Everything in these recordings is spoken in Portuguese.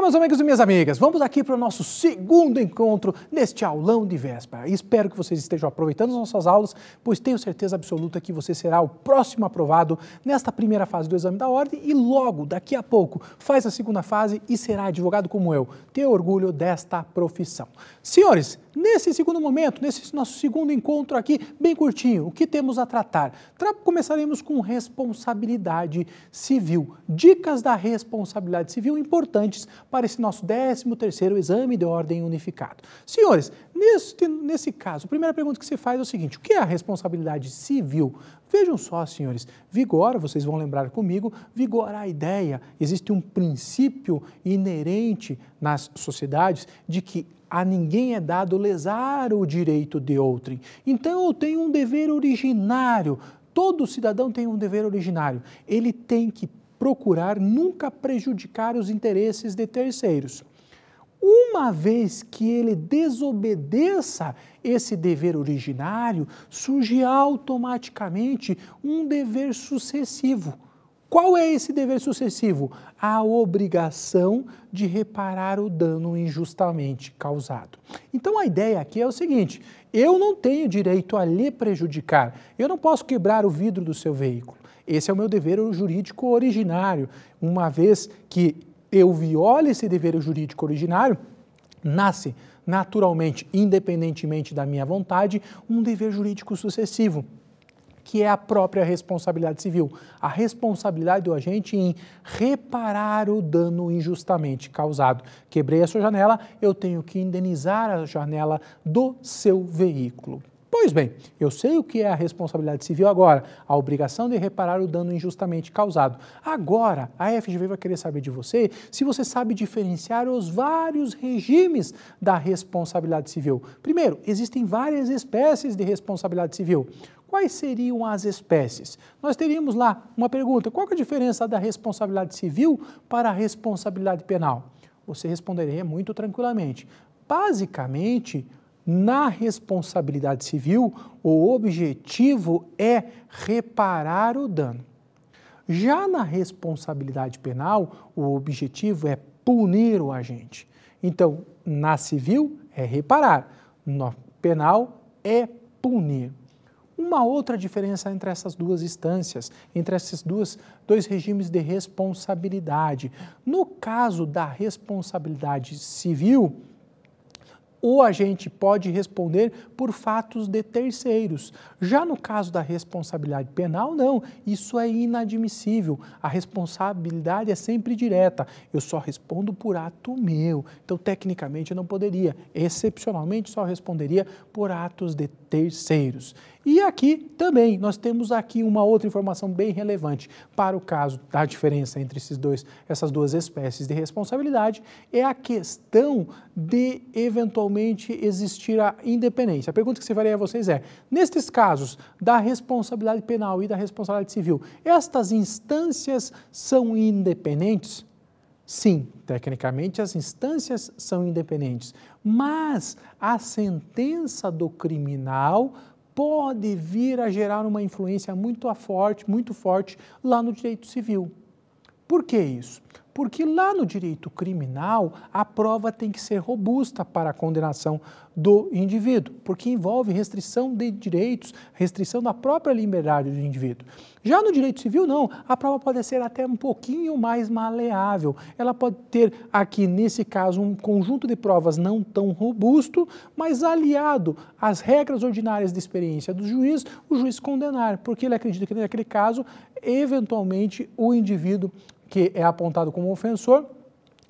meus amigos e minhas amigas, vamos aqui para o nosso segundo encontro neste aulão de véspera. Espero que vocês estejam aproveitando as nossas aulas, pois tenho certeza absoluta que você será o próximo aprovado nesta primeira fase do exame da ordem e logo, daqui a pouco, faz a segunda fase e será advogado como eu. Tenho orgulho desta profissão. Senhores, nesse segundo momento, nesse nosso segundo encontro aqui, bem curtinho, o que temos a tratar? Começaremos com responsabilidade civil. Dicas da responsabilidade civil importantes para esse nosso 13º exame de ordem unificado. Senhores, nesse caso, a primeira pergunta que se faz é o seguinte: o que é a responsabilidade civil? Vejam só, senhores, vigora, vocês vão lembrar comigo, vigora a ideia, existe um princípio inerente nas sociedades de que a ninguém é dado lesar o direito de outrem. Então eu tenho um dever originário, todo cidadão tem um dever originário, ele tem que procurar nunca prejudicar os interesses de terceiros. Uma vez que ele desobedeça esse dever originário, surge automaticamente um dever sucessivo. Qual é esse dever sucessivo? A obrigação de reparar o dano injustamente causado. Então a ideia aqui é o seguinte: eu não tenho direito a lhe prejudicar, eu não posso quebrar o vidro do seu veículo. Esse é o meu dever jurídico originário. Uma vez que eu viole esse dever jurídico originário, nasce naturalmente, independentemente da minha vontade, um dever jurídico sucessivo, que é a própria responsabilidade civil, a responsabilidade do agente em reparar o dano injustamente causado. Quebrei a sua janela, eu tenho que indenizar a janela do seu veículo. Pois bem, eu sei o que é a responsabilidade civil agora, a obrigação de reparar o dano injustamente causado. Agora, a FGV vai querer saber de você se você sabe diferenciar os vários regimes da responsabilidade civil. Primeiro, existem várias espécies de responsabilidade civil. Quais seriam as espécies? Nós teríamos lá uma pergunta: qual que é a diferença da responsabilidade civil para a responsabilidade penal? Você responderia muito tranquilamente. Basicamente, na responsabilidade civil, o objetivo é reparar o dano. Já na responsabilidade penal, o objetivo é punir o agente. Então, na civil é reparar, no penal é punir. Uma outra diferença entre essas duas instâncias, entre esses dois regimes de responsabilidade. No caso da responsabilidade civil, o agente pode responder por fatos de terceiros. Já no caso da responsabilidade penal, não. Isso é inadmissível. A responsabilidade é sempre direta. Eu só respondo por ato meu. Então, tecnicamente, eu não poderia. Excepcionalmente, só responderia por atos de terceiros. E aqui também, nós temos aqui uma outra informação bem relevante para o caso da diferença entre essas duas espécies de responsabilidade, é a questão de eventualmente existir a independência. A pergunta que se faria a vocês é: nestes casos da responsabilidade penal e da responsabilidade civil, estas instâncias são independentes? Sim, tecnicamente as instâncias são independentes, mas a sentença do criminal pode vir a gerar uma influência muito forte lá no direito civil. Por que isso? Porque lá no direito criminal a prova tem que ser robusta para a condenação do indivíduo, porque envolve restrição de direitos, restrição da própria liberdade do indivíduo. Já no direito civil não, a prova pode ser até um pouquinho mais maleável, ela pode ter aqui nesse caso um conjunto de provas não tão robusto, mas aliado às regras ordinárias de experiência do juiz, o juiz condenar, porque ele acredita que naquele caso, eventualmente, o indivíduo que é apontado como ofensor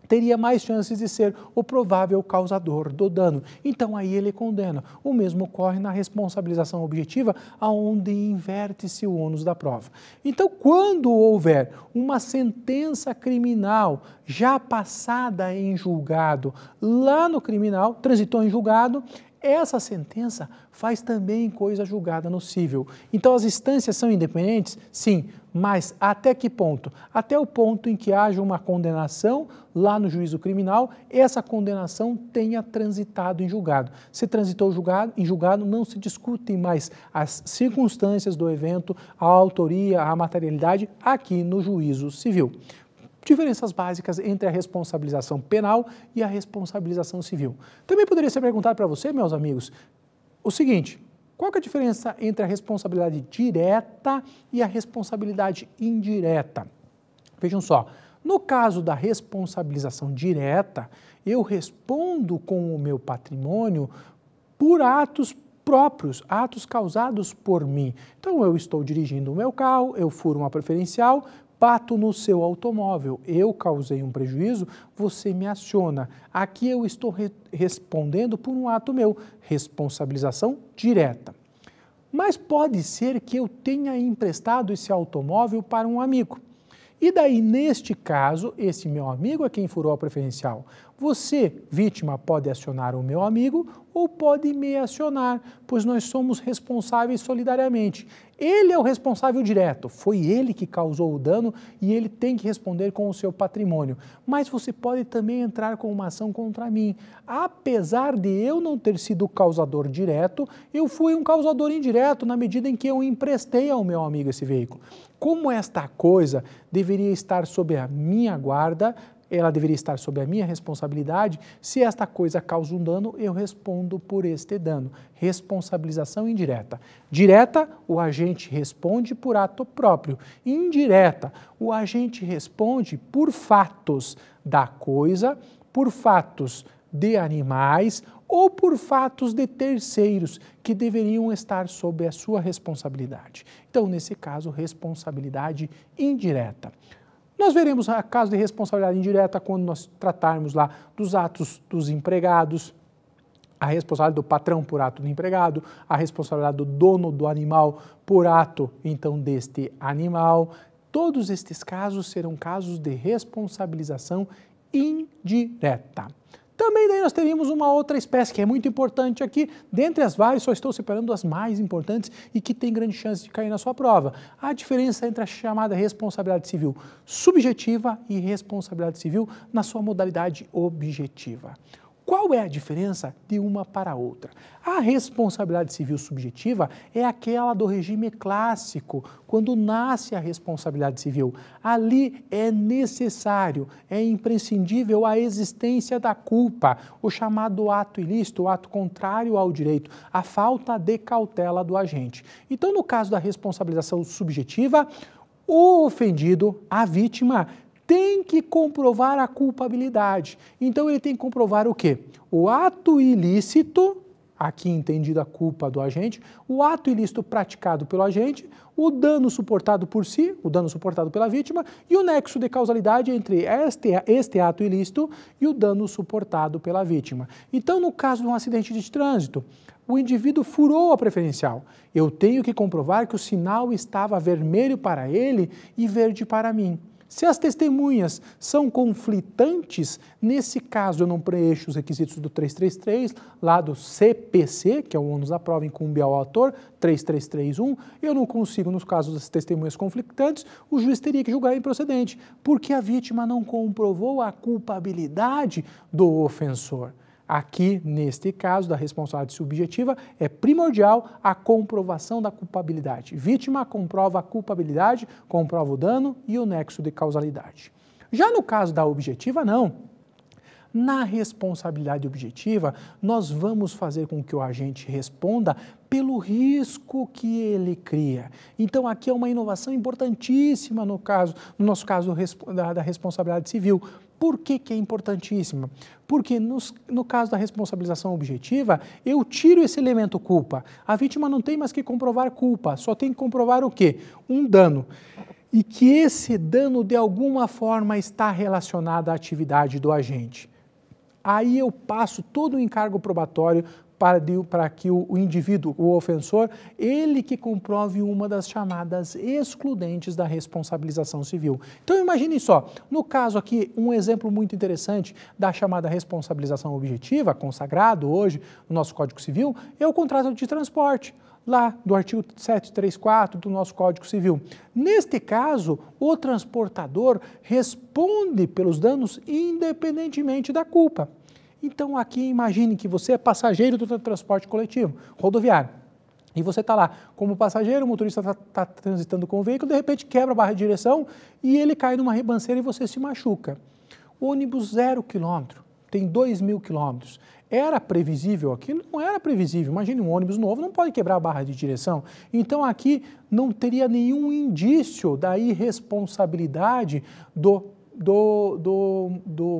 teria mais chances de ser o provável causador do dano. Então aí ele condena. O mesmo ocorre na responsabilização objetiva, onde inverte-se o ônus da prova. Então, quando houver uma sentença criminal já passada em julgado lá no criminal, transitou em julgado, essa sentença faz também coisa julgada no cível. Então, as instâncias são independentes? Sim, mas até que ponto? Até o ponto em que haja uma condenação lá no juízo criminal, essa condenação tenha transitado em julgado. Se transitou em julgado, não se discutem mais as circunstâncias do evento, a autoria, a materialidade aqui no juízo civil. diferenças básicas entre a responsabilização penal e a responsabilização civil. Também poderia ser perguntado para você, meus amigos, o seguinte: qual que é a diferença entre a responsabilidade direta e a responsabilidade indireta? Vejam só, no caso da responsabilização direta, eu respondo com o meu patrimônio por atos próprios, atos causados por mim. Então, eu estou dirigindo o meu carro, eu furo uma preferencial, bato no seu automóvel, eu causei um prejuízo, você me aciona. Aqui eu estou respondendo por um ato meu, responsabilização direta. Mas pode ser que eu tenha emprestado esse automóvel para um amigo. E daí, neste caso, esse meu amigo é quem furou a preferencial. Você, vítima, pode acionar o meu amigo ou pode me acionar, pois nós somos responsáveis solidariamente. Ele é o responsável direto, foi ele que causou o dano e ele tem que responder com o seu patrimônio. Mas você pode também entrar com uma ação contra mim. Apesar de eu não ter sido o causador direto, eu fui um causador indireto na medida em que eu emprestei ao meu amigo esse veículo. Como esta coisa deveria estar sob a minha guarda, ela deveria estar sob a minha responsabilidade, se esta coisa causa um dano, eu respondo por este dano. Responsabilização indireta. Direta, o agente responde por ato próprio. Indireta, o agente responde por fatos da coisa, por fatos de animais ou por fatos de terceiros que deveriam estar sob a sua responsabilidade. Então, nesse caso, responsabilidade indireta. Nós veremos a caso de responsabilidade indireta quando nós tratarmos lá dos atos dos empregados, a responsabilidade do patrão por ato do empregado, a responsabilidade do dono do animal por ato, então, deste animal. Todos estes casos serão casos de responsabilização indireta. Também daí nós teríamos uma outra espécie que é muito importante aqui, dentre as várias, só estou separando as mais importantes e que tem grande chance de cair na sua prova. A diferença entre a chamada responsabilidade civil subjetiva e responsabilidade civil na sua modalidade objetiva. Qual é a diferença de uma para a outra? A responsabilidade civil subjetiva é aquela do regime clássico, quando nasce a responsabilidade civil. Ali é necessário, é imprescindível a existência da culpa, o chamado ato ilícito, o ato contrário ao direito, a falta de cautela do agente. Então, no caso da responsabilização subjetiva, o ofendido, a vítima, tem que comprovar a culpabilidade. Então, ele tem que comprovar o quê? O ato ilícito, aqui entendido a culpa do agente, o ato ilícito praticado pelo agente, o dano suportado por si, o dano suportado pela vítima, e o nexo de causalidade entre este ato ilícito e o dano suportado pela vítima. Então, no caso de um acidente de trânsito, o indivíduo furou a preferencial. Eu tenho que comprovar que o sinal estava vermelho para ele e verde para mim. Se as testemunhas são conflitantes, nesse caso eu não preencho os requisitos do 333, lá do CPC, que é o ônus da prova, incumbe ao autor, 3331, eu não consigo, nos casos das testemunhas conflitantes, o juiz teria que julgar improcedente, porque a vítima não comprovou a culpabilidade do ofensor. Aqui, neste caso da responsabilidade subjetiva, é primordial a comprovação da culpabilidade. Vítima comprova a culpabilidade, comprova o dano e o nexo de causalidade. Já no caso da objetiva, não. Na responsabilidade objetiva, nós vamos fazer com que o agente responda pelo risco que ele cria. Então, aqui é uma inovação importantíssima no nosso caso da responsabilidade civil. Por que é importantíssima? Porque no caso da responsabilização objetiva, eu tiro esse elemento culpa. A vítima não tem mais que comprovar culpa, só tem que comprovar o quê? Um dano. E que esse dano, de alguma forma, está relacionado à atividade do agente. Aí eu passo todo o encargo probatório para que o indivíduo, o ofensor, ele que comprove uma das chamadas excludentes da responsabilização civil. Então imagine só, no caso aqui, um exemplo muito interessante da chamada responsabilização objetiva, consagrado hoje no nosso Código Civil, é o contrato de transporte, lá do artigo 734 do nosso Código Civil. Neste caso, o transportador responde pelos danos independentemente da culpa. Então, aqui imagine que você é passageiro do transporte coletivo, rodoviário. E você está lá como passageiro, o motorista está transitando com o veículo, de repente quebra a barra de direção e ele cai numa ribanceira e você se machuca. Ônibus 0 quilômetro, tem 2.000 quilômetros. Era previsível aquilo? Não era previsível. Imagine um ônibus novo, não pode quebrar a barra de direção. Então aqui não teria nenhum indício da irresponsabilidade do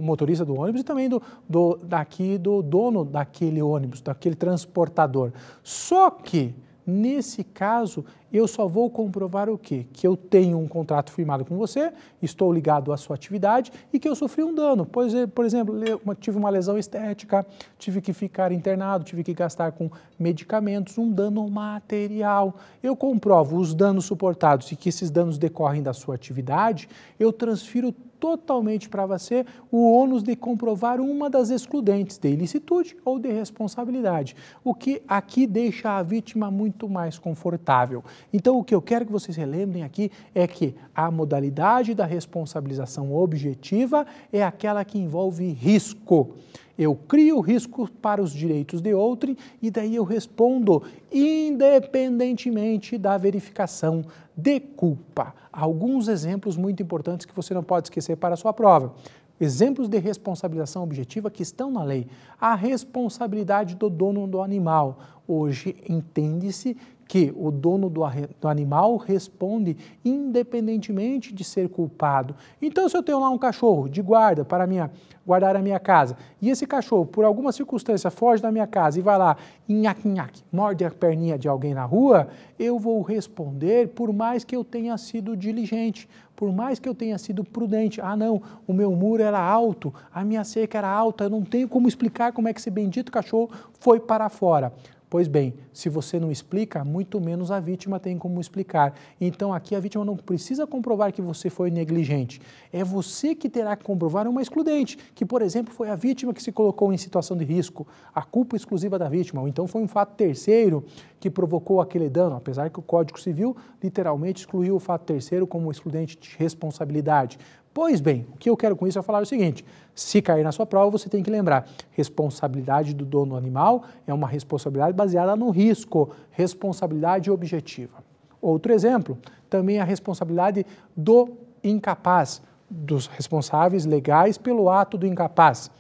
motorista do ônibus e também do dono daquele ônibus, daquele transportador. Só que, nesse caso, eu só vou comprovar o quê? Que eu tenho um contrato firmado com você, estou ligado à sua atividade e que eu sofri um dano. Por exemplo, eu tive uma lesão estética, tive que ficar internado, tive que gastar com medicamentos, um dano material. Eu comprovo os danos suportados e que esses danos decorrem da sua atividade, eu transfiro totalmente para você o ônus de comprovar uma das excludentes de ilicitude ou de responsabilidade, o que aqui deixa a vítima muito mais confortável. Então, o que eu quero que vocês relembrem aqui é que a modalidade da responsabilização objetiva é aquela que envolve risco. Eu crio risco para os direitos de outrem e daí eu respondo independentemente da verificação de culpa. Alguns exemplos muito importantes que você não pode esquecer para a sua prova. Exemplos de responsabilização objetiva que estão na lei. A responsabilidade do dono do animal. Hoje entende-se que o dono do animal responde independentemente de ser culpado. Então, se eu tenho lá um cachorro de guarda para guardar a minha casa, e esse cachorro, por alguma circunstância, foge da minha casa e vai lá, nhaque-nhaque, morde a perninha de alguém na rua, eu vou responder por mais que eu tenha sido diligente, por mais que eu tenha sido prudente. Ah, não, o meu muro era alto, a minha cerca era alta, eu não tenho como explicar como é que esse bendito cachorro foi para fora. Pois bem, se você não explica, muito menos a vítima tem como explicar. Então aqui a vítima não precisa comprovar que você foi negligente. É você que terá que comprovar uma excludente, que por exemplo foi a vítima que se colocou em situação de risco, a culpa exclusiva da vítima, ou então foi um fato terceiro que provocou aquele dano, apesar que o Código Civil literalmente excluiu o fato terceiro como excludente de responsabilidade. Pois bem, o que eu quero com isso é falar o seguinte: se cair na sua prova, você tem que lembrar, responsabilidade do dono do animal é uma responsabilidade baseada no risco, responsabilidade objetiva. Outro exemplo, também a responsabilidade do incapaz, dos responsáveis legais pelo ato do incapaz.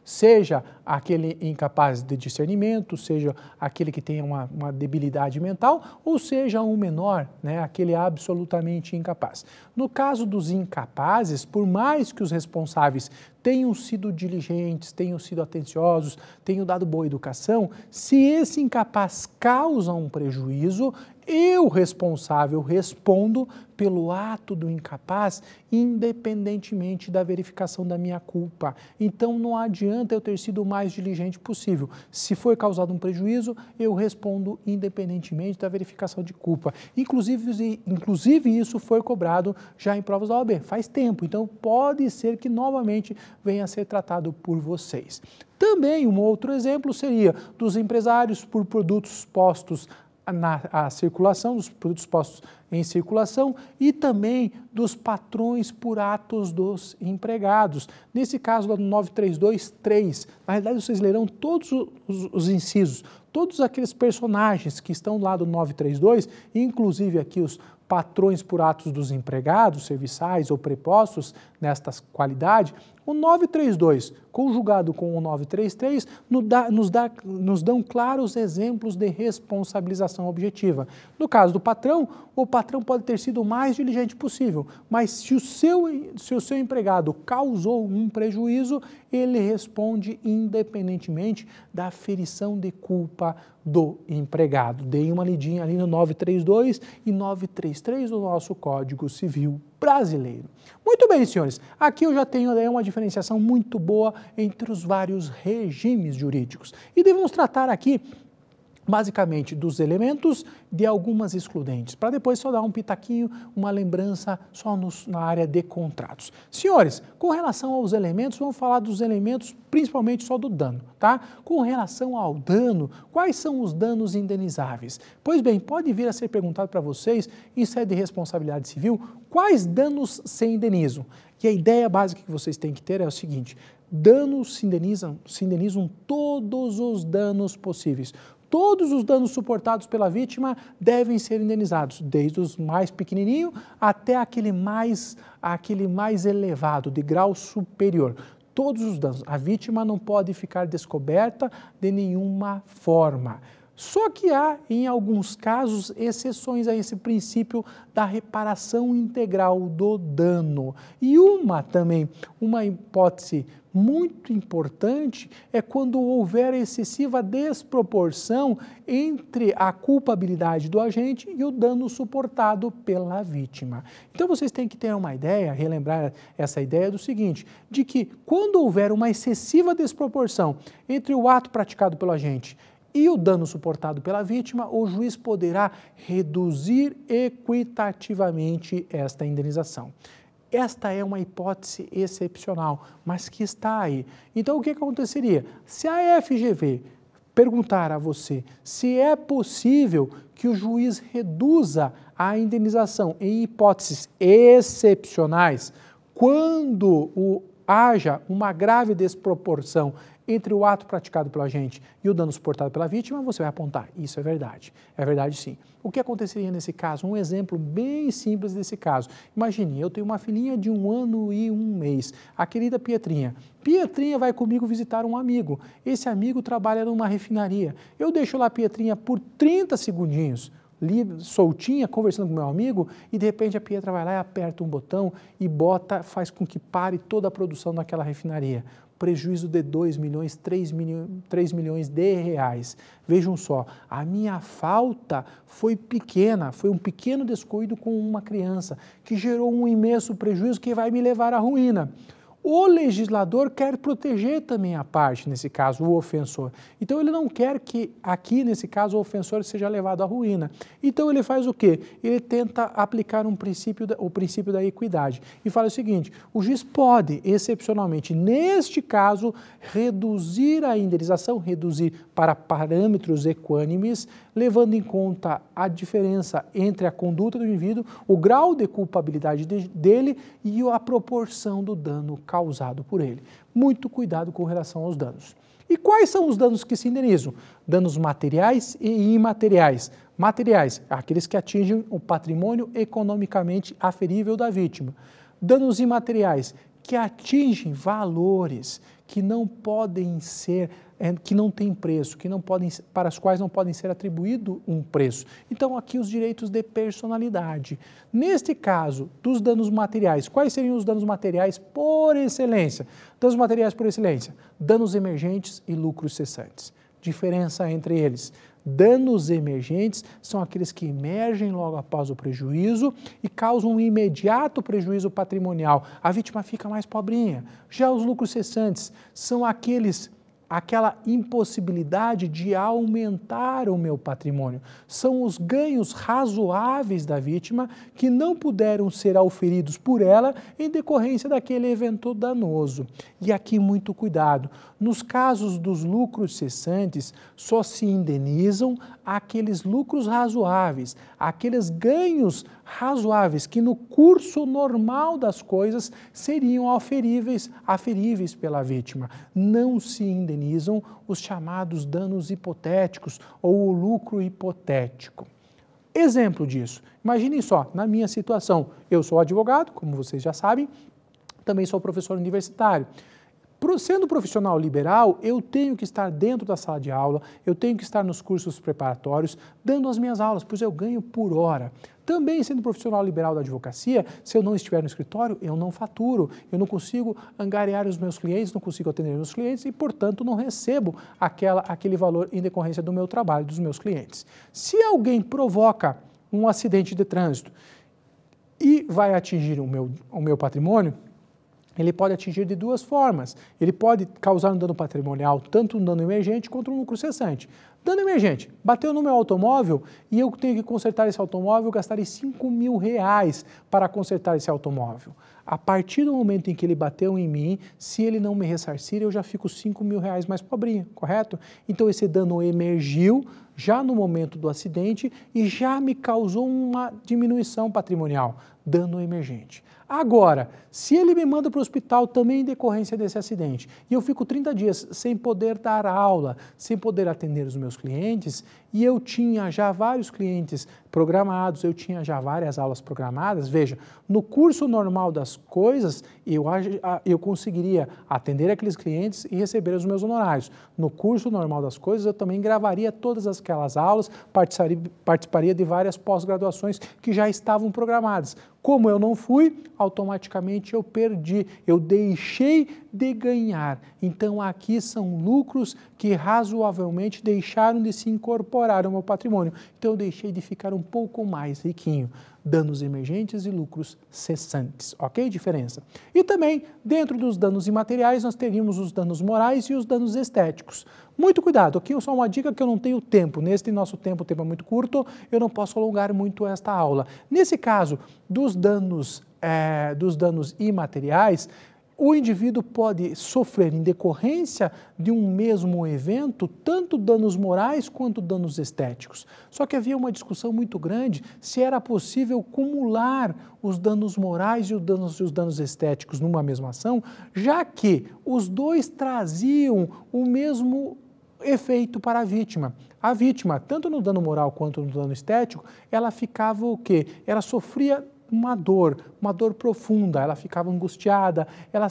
Seja aquele incapaz de discernimento, seja aquele que tenha uma debilidade mental, ou seja um menor, né, aquele absolutamente incapaz. No caso dos incapazes, por mais que os responsáveis tenham sido diligentes, tenham sido atenciosos, tenham dado boa educação, se esse incapaz causa um prejuízo, eu, responsável, respondo pelo ato do incapaz, independentemente da verificação da minha culpa. Então, não adianta eu ter sido o mais diligente possível. Se foi causado um prejuízo, eu respondo independentemente da verificação de culpa. Inclusive isso foi cobrado já em provas da OAB, faz tempo. Então, pode ser que novamente venha a ser tratado por vocês. Também, um outro exemplo seria dos empresários por produtos postos na circulação, dos produtos postos em circulação e também dos patrões por atos dos empregados. Nesse caso, lá no 932.3, na realidade vocês lerão todos os incisos, todos aqueles personagens que estão lá do 932, inclusive aqui os patrões por atos dos empregados, serviçais ou prepostos nesta qualidade. O 932, conjugado com o 933, nos dão claros exemplos de responsabilização objetiva. No caso do patrão, o patrão pode ter sido o mais diligente possível, mas se o seu empregado causou um prejuízo, ele responde independentemente da aferição de culpa do empregado. Dei uma lidinha ali no 932 e 933 do nosso Código Civil brasileiro. Muito bem, senhores, aqui eu já tenho uma diferenciação muito boa entre os vários regimes jurídicos. E devemos tratar aqui basicamente dos elementos de algumas excludentes, para depois só dar um pitaquinho, uma lembrança só na área de contratos. Senhores, com relação aos elementos, vamos falar dos elementos principalmente só do dano, tá? Com relação ao dano, quais são os danos indenizáveis? Pois bem, pode vir a ser perguntado para vocês, em sede de responsabilidade civil, quais danos se indenizam? E a ideia básica que vocês têm que ter é o seguinte: danos se indenizam todos os danos possíveis. Todos os danos suportados pela vítima devem ser indenizados, desde os mais pequenininhos até aquele mais elevado, de grau superior. Todos os danos. A vítima não pode ficar descoberta de nenhuma forma. Só que há, em alguns casos, exceções a esse princípio da reparação integral do dano. E uma hipótese muito importante é quando houver excessiva desproporção entre a culpabilidade do agente e o dano suportado pela vítima. Então vocês têm que ter uma ideia, relembrar essa ideia do seguinte, de que quando houver uma excessiva desproporção entre o ato praticado pelo agente e o dano suportado pela vítima, o juiz poderá reduzir equitativamente esta indenização. Esta é uma hipótese excepcional, mas que está aí. Então, o que aconteceria? Se a FGV perguntar a você se é possível que o juiz reduza a indenização em hipóteses excepcionais, quando haja uma grave desproporção entre o ato praticado pelo agente e o dano suportado pela vítima, você vai apontar, isso é verdade sim. O que aconteceria nesse caso? Um exemplo bem simples desse caso. Imagine, eu tenho uma filhinha de 1 ano e 1 mês, a querida Pietrinha. Pietrinha vai comigo visitar um amigo, esse amigo trabalha numa refinaria. Eu deixo lá a Pietrinha por 30 segundinhos, soltinha, conversando com meu amigo, e de repente a Pietra vai lá e aperta um botão e faz com que pare toda a produção naquela refinaria. Prejuízo de 2 milhões, 3 milhões de reais. Vejam só, a minha falta foi pequena, foi um pequeno descuido com uma criança, que gerou um imenso prejuízo que vai me levar à ruína. O legislador quer proteger também a parte, nesse caso, o ofensor. Então, ele não quer que, aqui, nesse caso, o ofensor seja levado à ruína. Então, ele faz o quê? Ele tenta aplicar o princípio da equidade. E fala o seguinte, o juiz pode, excepcionalmente, neste caso, reduzir a indenização, reduzir para parâmetros equânimes, levando em conta a diferença entre a conduta do indivíduo, o grau de culpabilidade dele e a proporção do dano causado por ele. Muito cuidado com relação aos danos. E quais são os danos que se indenizam? Danos materiais e imateriais. Materiais, aqueles que atingem o patrimônio economicamente aferível da vítima. Danos imateriais, que atingem valores que não podem ser, que não têm preço, para os quais não podem ser atribuído um preço. Então, aqui os direitos de personalidade. Neste caso, dos danos materiais, quais seriam os danos materiais por excelência? Danos materiais por excelência, danos emergentes e lucros cessantes. Diferença entre eles. Danos emergentes são aqueles que emergem logo após o prejuízo e causam um imediato prejuízo patrimonial. A vítima fica mais pobrinha. Já os lucros cessantes são aquela impossibilidade de aumentar o meu patrimônio. São os ganhos razoáveis da vítima que não puderam ser auferidos por ela em decorrência daquele evento danoso. E aqui muito cuidado, nos casos dos lucros cessantes só se indenizam aqueles lucros razoáveis, aqueles ganhos razoáveis que no curso normal das coisas seriam aferíveis pela vítima. Não se indenizam os chamados danos hipotéticos ou o lucro hipotético. Exemplo disso, imaginem só, na minha situação, eu sou advogado, como vocês já sabem, também sou professor universitário. Sendo profissional liberal, eu tenho que estar dentro da sala de aula, eu tenho que estar nos cursos preparatórios, dando as minhas aulas, pois eu ganho por hora. Também, sendo profissional liberal da advocacia, se eu não estiver no escritório, eu não faturo, eu não consigo angariar os meus clientes, não consigo atender os meus clientes e, portanto, não recebo aquele valor em decorrência do meu trabalho, dos meus clientes. Se alguém provoca um acidente de trânsito e vai atingir o meu patrimônio, ele pode atingir de duas formas. Ele pode causar um dano patrimonial, tanto um dano emergente quanto um lucro cessante. Dano emergente, bateu no meu automóvel e eu tenho que consertar esse automóvel, eu gastarei 5 mil reais para consertar esse automóvel. A partir do momento em que ele bateu em mim, se ele não me ressarcir, eu já fico 5 mil reais mais pobrinho, correto? Então esse dano emergiu já no momento do acidente e já me causou uma diminuição patrimonial, dano emergente. Agora, se ele me manda para o hospital também em decorrência desse acidente e eu fico 30 dias sem poder dar aula, sem poder atender os meus meus clientes e eu tinha já vários clientes programados, eu tinha já várias aulas programadas, veja, no curso normal das coisas, eu conseguiria atender aqueles clientes e receber os meus honorários. No curso normal das coisas, eu também gravaria todas aquelas aulas, participaria de várias pós-graduações que já estavam programadas. Como eu não fui, automaticamente eu perdi, eu deixei de ganhar. Então aqui são lucros que razoavelmente deixaram de se incorporar ao meu patrimônio. Então eu deixei de ficar um pouco mais riquinho. Danos emergentes e lucros cessantes, ok? Diferença. E também, dentro dos danos imateriais, nós teríamos os danos morais e os danos estéticos. Muito cuidado, aqui só uma dica que eu não tenho tempo. Neste nosso tempo, o tempo é muito curto, eu não posso alongar muito esta aula. Nesse caso, dos danos imateriais, o indivíduo pode sofrer em decorrência de um mesmo evento tanto danos morais quanto danos estéticos. Só que havia uma discussão muito grande se era possível cumular os danos morais e os danos estéticos numa mesma ação, já que os dois traziam o mesmo efeito para a vítima. A vítima, tanto no dano moral quanto no dano estético, ela ficava o quê? Ela sofria uma dor profunda, ela ficava angustiada, ela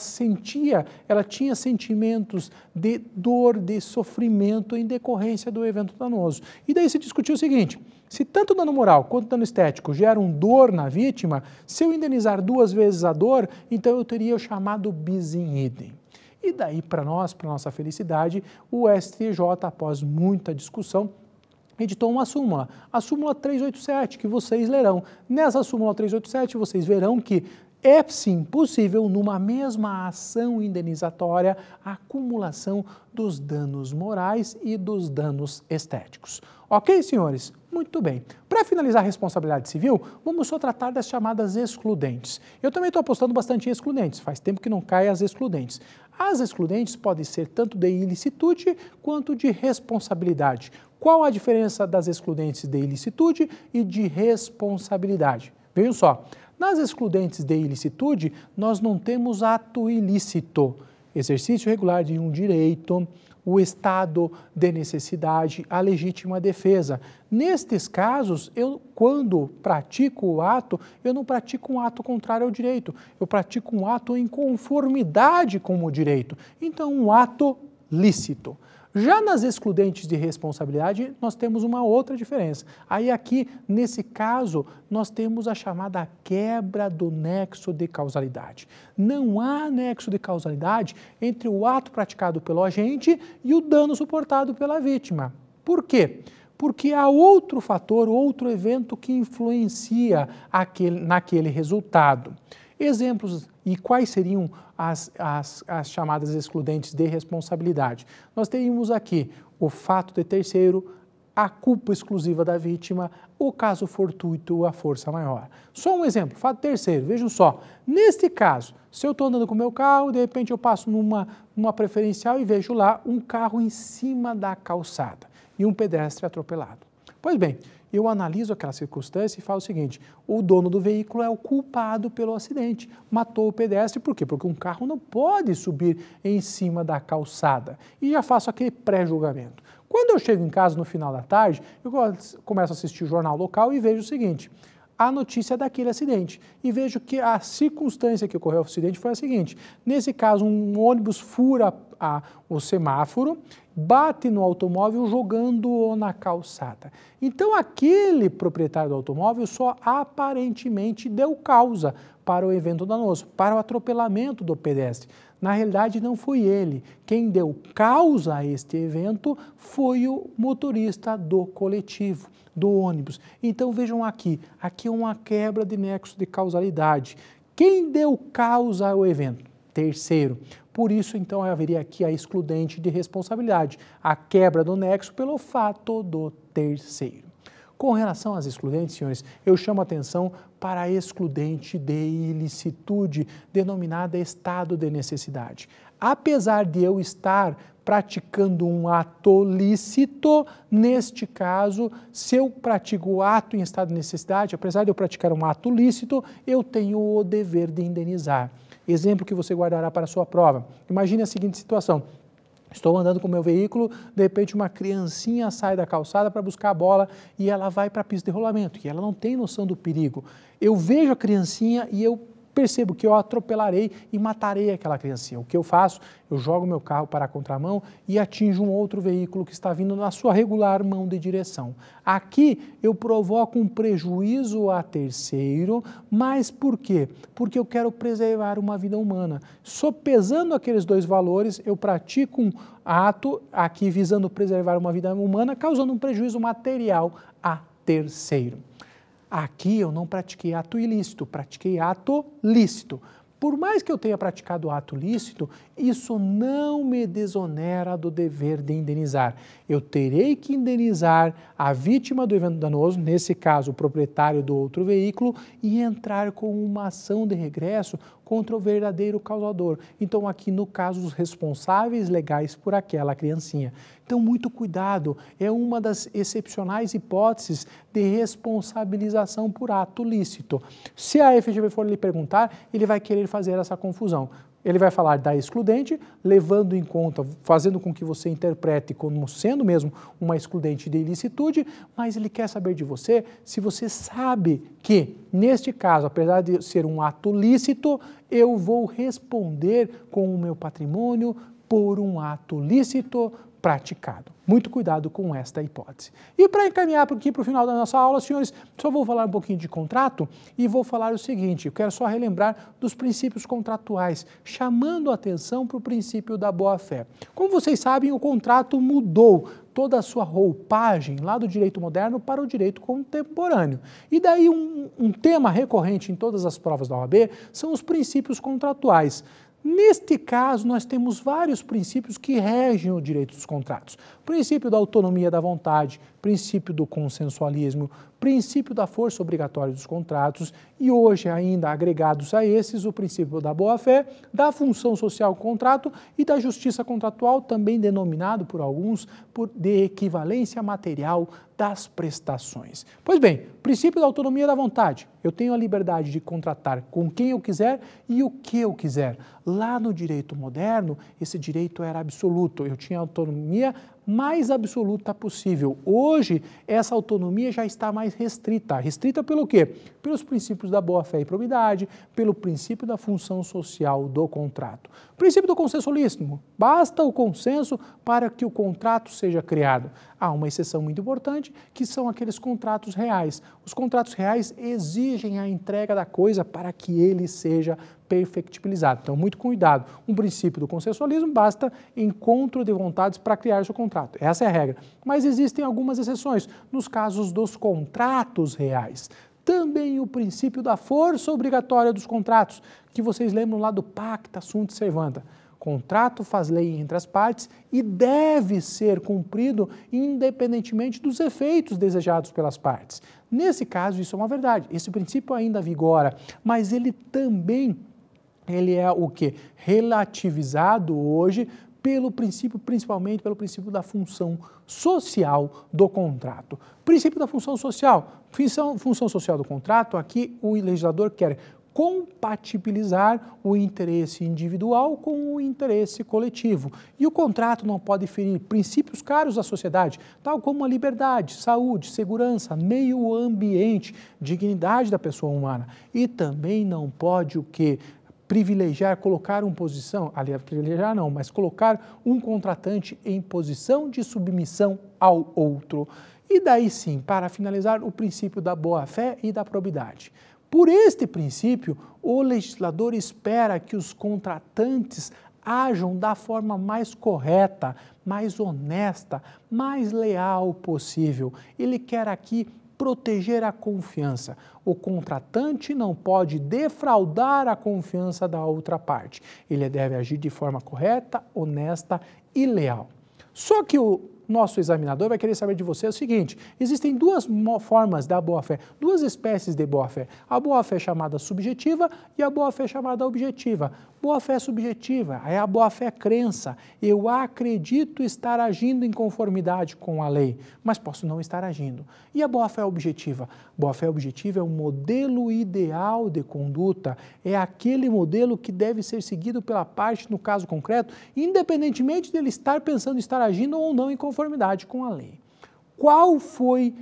tinha sentimentos de dor, de sofrimento em decorrência do evento danoso. E daí se discutiu o seguinte, se tanto dano moral quanto dano estético geram dor na vítima, se eu indenizar 2 vezes a dor, então eu teria o chamado bis in idem. E daí para nossa felicidade, o STJ, após muita discussão, editou uma súmula, a súmula 387, que vocês lerão. Nessa súmula 387, vocês verão que é sim possível, numa mesma ação indenizatória, a acumulação dos danos morais e dos danos estéticos. Ok, senhores? Muito bem. Para finalizar a responsabilidade civil, vamos só tratar das chamadas excludentes. Eu também estou apostando bastante em excludentes, faz tempo que não caem as excludentes. As excludentes podem ser tanto de ilicitude quanto de responsabilidade. Qual a diferença das excludentes de ilicitude e de responsabilidade? Vejam só, nas excludentes de ilicitude, nós não temos ato ilícito, exercício regular de um direito, o estado de necessidade, a legítima defesa. Nestes casos, quando pratico o ato, eu não pratico um ato contrário ao direito, eu pratico um ato em conformidade com o direito, então um ato lícito. Já nas excludentes de responsabilidade, nós temos uma outra diferença. Aí aqui, nesse caso, nós temos a chamada quebra do nexo de causalidade. Não há nexo de causalidade entre o ato praticado pelo agente e o dano suportado pela vítima. Por quê? Porque há outro fator, outro evento que influencia naquele resultado. Exemplos e quais seriam as chamadas excludentes de responsabilidade? Nós teríamos aqui o fato de terceiro, a culpa exclusiva da vítima, o caso fortuito, a força maior. Só um exemplo, fato terceiro, vejam só, neste caso, se eu estou andando com o meu carro, de repente eu passo numa preferencial e vejo lá um carro em cima da calçada e um pedestre atropelado. Pois bem, eu analiso aquela circunstância e falo o seguinte, o dono do veículo é o culpado pelo acidente, matou o pedestre, por quê? Porque um carro não pode subir em cima da calçada, e já faço aquele pré-julgamento. Quando eu chego em casa no final da tarde, eu começo a assistir o jornal local e vejo o seguinte, a notícia daquele acidente, e vejo que a circunstância que ocorreu o acidente foi a seguinte, nesse caso um ônibus fura o semáforo, bate no automóvel jogando-o na calçada. Então aquele proprietário do automóvel só aparentemente deu causa para o evento danoso, para o atropelamento do pedestre. Na realidade não foi ele. Quem deu causa a este evento foi o motorista do coletivo, do ônibus. Então vejam aqui é uma quebra de nexo de causalidade. Quem deu causa ao evento? Terceiro. Por isso, então, haveria aqui a excludente de responsabilidade, a quebra do nexo pelo fato do terceiro. Com relação às excludentes, senhores, eu chamo a atenção para a excludente de ilicitude, denominada estado de necessidade. Apesar de eu estar praticando um ato lícito, neste caso, se eu pratico o ato em estado de necessidade, apesar de eu praticar um ato lícito, eu tenho o dever de indenizar. Exemplo que você guardará para a sua prova. Imagine a seguinte situação. Estou andando com o meu veículo, de repente uma criancinha sai da calçada para buscar a bola e ela vai para a pista de rolamento, e ela não tem noção do perigo. Eu vejo a criancinha e eu percebo que eu atropelarei e matarei aquela criancinha. O que eu faço? Eu jogo meu carro para a contramão e atinjo um outro veículo que está vindo na sua regular mão de direção. Aqui eu provoco um prejuízo a terceiro, mas por quê? Porque eu quero preservar uma vida humana. Sopesando aqueles dois valores, eu pratico um ato aqui visando preservar uma vida humana, causando um prejuízo material a terceiro. Aqui eu não pratiquei ato ilícito, pratiquei ato lícito. Por mais que eu tenha praticado ato lícito, isso não me desonera do dever de indenizar. Eu terei que indenizar a vítima do evento danoso, nesse caso o proprietário do outro veículo, e entrar com uma ação de regresso contra o verdadeiro causador. Então aqui no caso os responsáveis legais por aquela criancinha. Então muito cuidado, é uma das excepcionais hipóteses de responsabilização por ato lícito. Se a FGV for lhe perguntar, ele vai querer fazer essa confusão. Ele vai falar da excludente, levando em conta, fazendo com que você interprete como sendo mesmo uma excludente de ilicitude, mas ele quer saber de você se você sabe que, neste caso, apesar de ser um ato lícito, eu vou responder com o meu patrimônio por um ato lícito praticado. Muito cuidado com esta hipótese. E para encaminhar aqui para o final da nossa aula, senhores, só vou falar um pouquinho de contrato e vou falar o seguinte, eu quero só relembrar dos princípios contratuais, chamando a atenção para o princípio da boa-fé. Como vocês sabem, o contrato mudou toda a sua roupagem lá do direito moderno para o direito contemporâneo. E daí um tema recorrente em todas as provas da OAB são os princípios contratuais. Neste caso, nós temos vários princípios que regem o direito dos contratos. Princípio da autonomia da vontade, princípio do consensualismo, princípio da força obrigatória dos contratos e hoje ainda agregados a esses o princípio da boa-fé, da função social do contrato e da justiça contratual, também denominado por alguns de equivalência material das prestações. Pois bem, princípio da autonomia da vontade. Eu tenho a liberdade de contratar com quem eu quiser e o que eu quiser. Lá no direito moderno, esse direito era absoluto. Eu tinha autonomia mais absoluta possível. Hoje, essa autonomia já está mais restrita. Restrita pelo quê? Pelos princípios da boa-fé e probidade, pelo princípio da função social do contrato. Princípio do consensualismo. Basta o consenso para que o contrato seja criado. Há uma exceção muito importante, que são aqueles contratos reais. Os contratos reais exigem a entrega da coisa para que ele seja perfectibilizado. Então, muito cuidado. Um princípio do consensualismo basta encontro de vontades para criar seu contrato. Essa é a regra. Mas existem algumas exceções nos casos dos contratos reais. Também o princípio da força obrigatória dos contratos, que vocês lembram lá do Pacta Sunt Servanda. Contrato faz lei entre as partes e deve ser cumprido independentemente dos efeitos desejados pelas partes. Nesse caso, isso é uma verdade. Esse princípio ainda vigora, mas ele é o quê? Relativizado hoje pelo princípio, principalmente pelo princípio da função social do contrato. Princípio da função social. Função social do contrato, aqui o legislador quer compatibilizar o interesse individual com o interesse coletivo. E o contrato não pode ferir princípios caros à sociedade, tal como a liberdade, saúde, segurança, meio ambiente, dignidade da pessoa humana. E também não pode o quê? Privilegiar, colocar uma posição, aliás, privilegiar não, mas colocar um contratante em posição de submissão ao outro. E daí sim, para finalizar, o princípio da boa-fé e da probidade. Por este princípio, o legislador espera que os contratantes ajam da forma mais correta, mais honesta, mais leal possível. Ele quer aqui proteger a confiança. O contratante não pode defraudar a confiança da outra parte. Ele deve agir de forma correta, honesta e leal. Só que o nosso examinador vai querer saber de você o seguinte, existem duas formas da boa-fé, duas espécies de boa-fé. A boa-fé chamada subjetiva e a boa-fé chamada objetiva. Boa-fé subjetiva é a boa-fé crença. Eu acredito estar agindo em conformidade com a lei, mas posso não estar agindo. E a boa-fé objetiva? Boa-fé objetiva é um modelo ideal de conduta, é aquele modelo que deve ser seguido pela parte no caso concreto, independentemente dele estar pensando estar agindo ou não em conformidade com a lei. Qual foi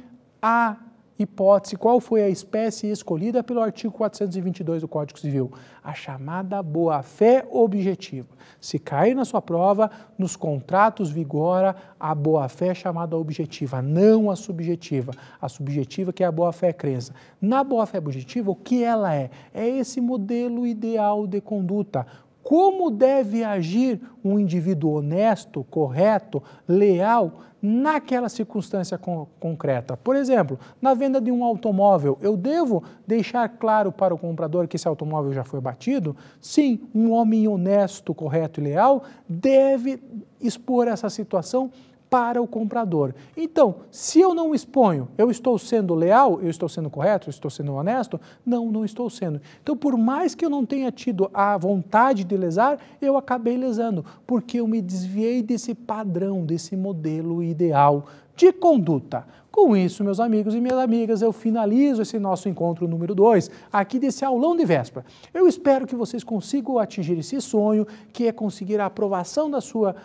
a hipótese, qual foi a espécie escolhida pelo artigo 422 do Código Civil? A chamada boa-fé objetiva. Se cair na sua prova, nos contratos vigora a boa-fé chamada objetiva, não a subjetiva. A subjetiva que é a boa-fé crença. Na boa-fé objetiva, o que ela é? É esse modelo ideal de conduta. Como deve agir um indivíduo honesto, correto, leal naquela circunstância concreta? Por exemplo, na venda de um automóvel, eu devo deixar claro para o comprador que esse automóvel já foi batido? Sim, um homem honesto, correto e leal deve expor essa situação para o comprador. Então, se eu não exponho, eu estou sendo leal, eu estou sendo correto, eu estou sendo honesto? Não, não estou sendo. Então, por mais que eu não tenha tido a vontade de lesar, eu acabei lesando, porque eu me desviei desse padrão, desse modelo ideal de conduta. Com isso, meus amigos e minhas amigas, eu finalizo esse nosso encontro número 2, aqui desse aulão de véspera. Eu espero que vocês consigam atingir esse sonho, que é conseguir a aprovação da sua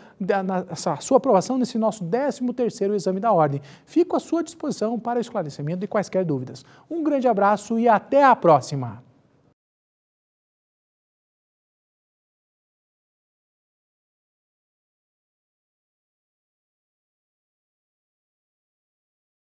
aprovação nesse nosso 13º exame da ordem. Fico à sua disposição para esclarecimento de quaisquer dúvidas. Um grande abraço e até a próxima!